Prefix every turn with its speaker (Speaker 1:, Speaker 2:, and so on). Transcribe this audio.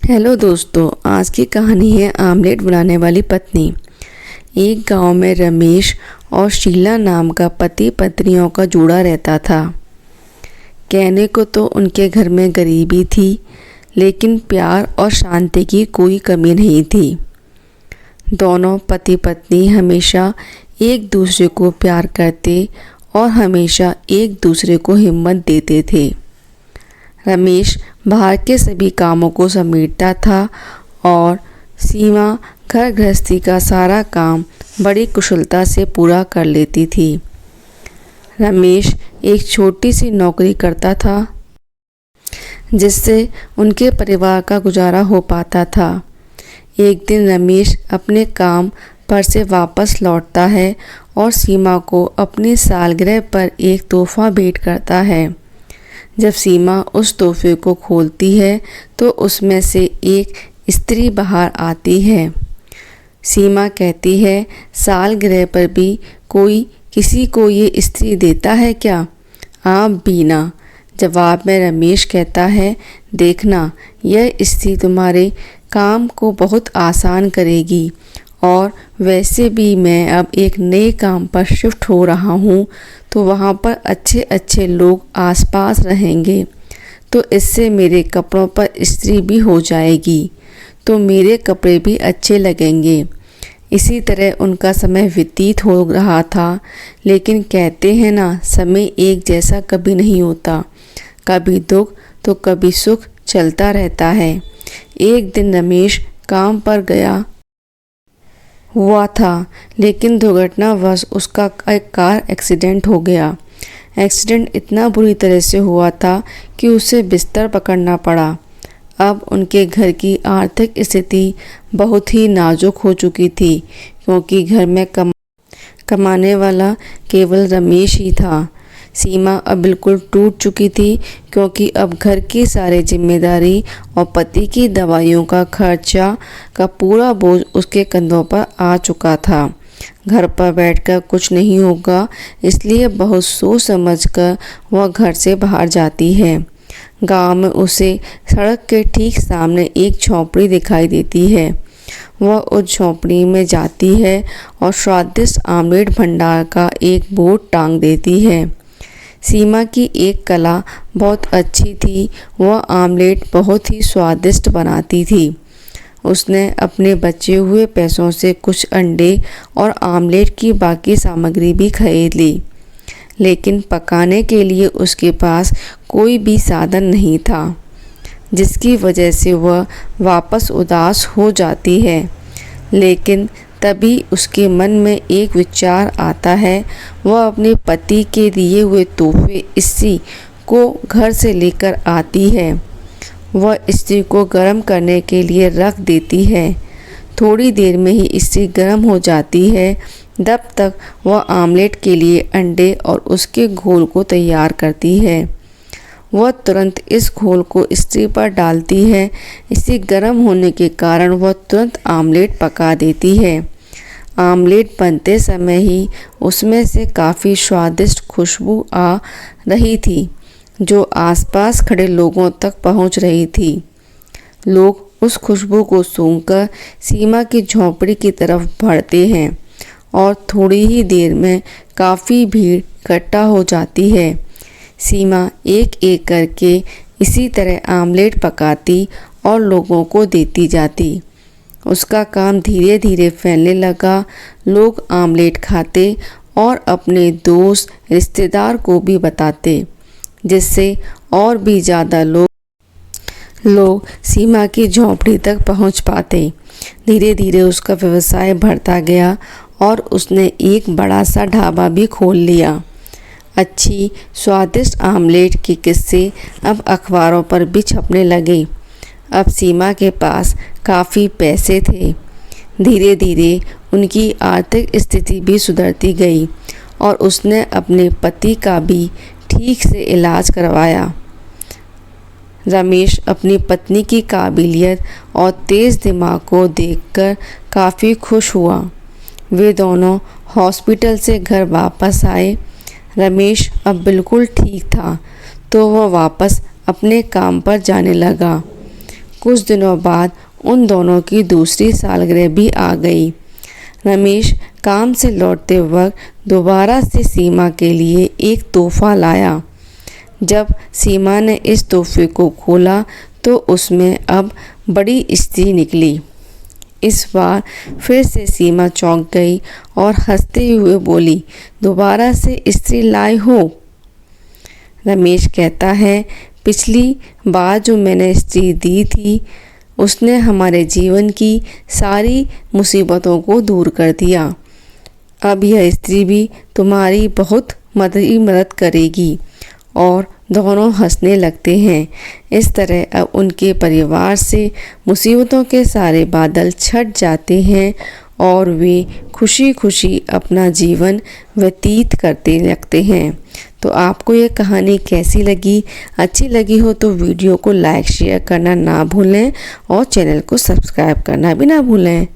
Speaker 1: Hello दोस्तों, आज की कहानी है आमलेट बनाने वाली पत्नी। एक गांव में रमेश और शीला नाम का पति पत्नियों का जोड़ा रहता था। कहने को तो उनके घर में गरीबी थी, लेकिन प्यार और शांति की कोई कमी नहीं थी। दोनों पति पत्नी हमेशा एक दूसरे को प्यार करते और हमेशा एक दूसरे को हिम्मत देते थे। रमेश बाहर के सभी कामों को समेटता था और सीमा घर गृहस्थी का सारा काम बड़ी कुशलता से पूरा कर लेती थी। रमेश एक छोटी सी नौकरी करता था, जिससे उनके परिवार का गुजारा हो पाता था। एक दिन रमेश अपने काम पर से वापस लौटता है और सीमा को अपनी सालगिरह पर एक तोहफा भेंट करता है। जब सीमा उस तोहफे को खोलती है तो उसमें से एक स्त्री बाहर आती है। सीमा कहती है, सालगिरह पर भी कोई किसी को ये स्त्री देता है क्या? आप भी ना। जवाब में रमेश कहता है, देखना, यह स्त्री तुम्हारे काम को बहुत आसान करेगी और वैसे भी मैं अब एक नए काम पर शिफ्ट हो रहा हूँ, तो वहाँ पर अच्छे अच्छे लोग आसपास रहेंगे, तो इससे मेरे कपड़ों पर इस्त्री भी हो जाएगी, तो मेरे कपड़े भी अच्छे लगेंगे। इसी तरह उनका समय व्यतीत हो रहा था, लेकिन कहते हैं ना, समय एक जैसा कभी नहीं होता। कभी दुख तो कभी सुख चलता रहता है। एक दिन रमेश काम पर गया हुआ था, लेकिन दुर्घटनावश उसका एक कार एक्सीडेंट हो गया। एक्सीडेंट इतना बुरी तरह से हुआ था कि उसे बिस्तर पकड़ना पड़ा। अब उनके घर की आर्थिक स्थिति बहुत ही नाजुक हो चुकी थी, क्योंकि घर में कमाने वाला केवल रमेश ही था। सीमा अब बिल्कुल टूट चुकी थी, क्योंकि अब घर की सारी जिम्मेदारी और पति की दवाइयों का खर्चा का पूरा बोझ उसके कंधों पर आ चुका था। घर पर बैठकर कुछ नहीं होगा, इसलिए बहुत सोच समझकर वह घर से बाहर जाती है। गांव में उसे सड़क के ठीक सामने एक झोंपड़ी दिखाई देती है। वह उस झोंपड़ी में जाती है और स्वादिष्ट आमलेट भंडार का एक बोर्ड टांग देती है। सीमा की एक कला बहुत अच्छी थी, वह आमलेट बहुत ही स्वादिष्ट बनाती थी। उसने अपने बचे हुए पैसों से कुछ अंडे और आमलेट की बाकी सामग्री भी खरीद ली, लेकिन पकाने के लिए उसके पास कोई भी साधन नहीं था, जिसकी वजह से वह वापस उदास हो जाती है। लेकिन तभी उसके मन में एक विचार आता है। वह अपने पति के दिए हुए तोहफे स्त्री को घर से लेकर आती है। वह स्त्री को गर्म करने के लिए रख देती है। थोड़ी देर में ही स्त्री गर्म हो जाती है। तब तक वह आमलेट के लिए अंडे और उसके घोल को तैयार करती है। वह तुरंत इस घोल को स्त्री पर डालती है। इसे गर्म होने के कारण वह तुरंत आमलेट पका देती है। आमलेट बनते समय ही उसमें से काफ़ी स्वादिष्ट खुशबू आ रही थी, जो आसपास खड़े लोगों तक पहुंच रही थी। लोग उस खुशबू को सूंघकर सीमा की झोंपड़ी की तरफ बढ़ते हैं और थोड़ी ही देर में काफ़ी भीड़ इकट्ठा हो जाती है। सीमा एक एक करके इसी तरह आमलेट पकाती और लोगों को देती जाती। उसका काम धीरे धीरे फैलने लगा। लोग आमलेट खाते और अपने दोस्त रिश्तेदार को भी बताते, जिससे और भी ज़्यादा लोग सीमा की झोंपड़ी तक पहुंच पाते। धीरे धीरे उसका व्यवसाय बढ़ता गया और उसने एक बड़ा सा ढाबा भी खोल लिया। अच्छी स्वादिष्ट आमलेट के किस्से अब अखबारों पर भी छपने लगे। अब सीमा के पास काफ़ी पैसे थे। धीरे धीरे उनकी आर्थिक स्थिति भी सुधरती गई और उसने अपने पति का भी ठीक से इलाज करवाया। रमेश अपनी पत्नी की काबिलियत और तेज़ दिमाग को देखकर काफ़ी खुश हुआ। वे दोनों हॉस्पिटल से घर वापस आए। रमेश अब बिल्कुल ठीक था, तो वह वापस अपने काम पर जाने लगा। कुछ दिनों बाद उन दोनों की दूसरी सालगिरह भी आ गई। रमेश काम से लौटते वक्त दोबारा से सीमा के लिए एक तोहफा लाया। जब सीमा ने इस तोहफे को खोला तो उसमें अब बड़ी स्त्री निकली। इस बार फिर से सीमा चौंक गई और हंसते हुए बोली, दोबारा से स्त्री लाई हो? रमेश कहता है, पिछली बार जो मैंने स्त्री दी थी उसने हमारे जीवन की सारी मुसीबतों को दूर कर दिया। अब यह स्त्री भी तुम्हारी बहुत मदद करेगी। और दोनों हंसने लगते हैं। इस तरह अब उनके परिवार से मुसीबतों के सारे बादल छट जाते हैं और वे खुशी खुशी अपना जीवन व्यतीत करते लगते हैं। तो आपको ये कहानी कैसी लगी? अच्छी लगी हो तो वीडियो को लाइक शेयर करना ना भूलें और चैनल को सब्सक्राइब करना भी ना भूलें।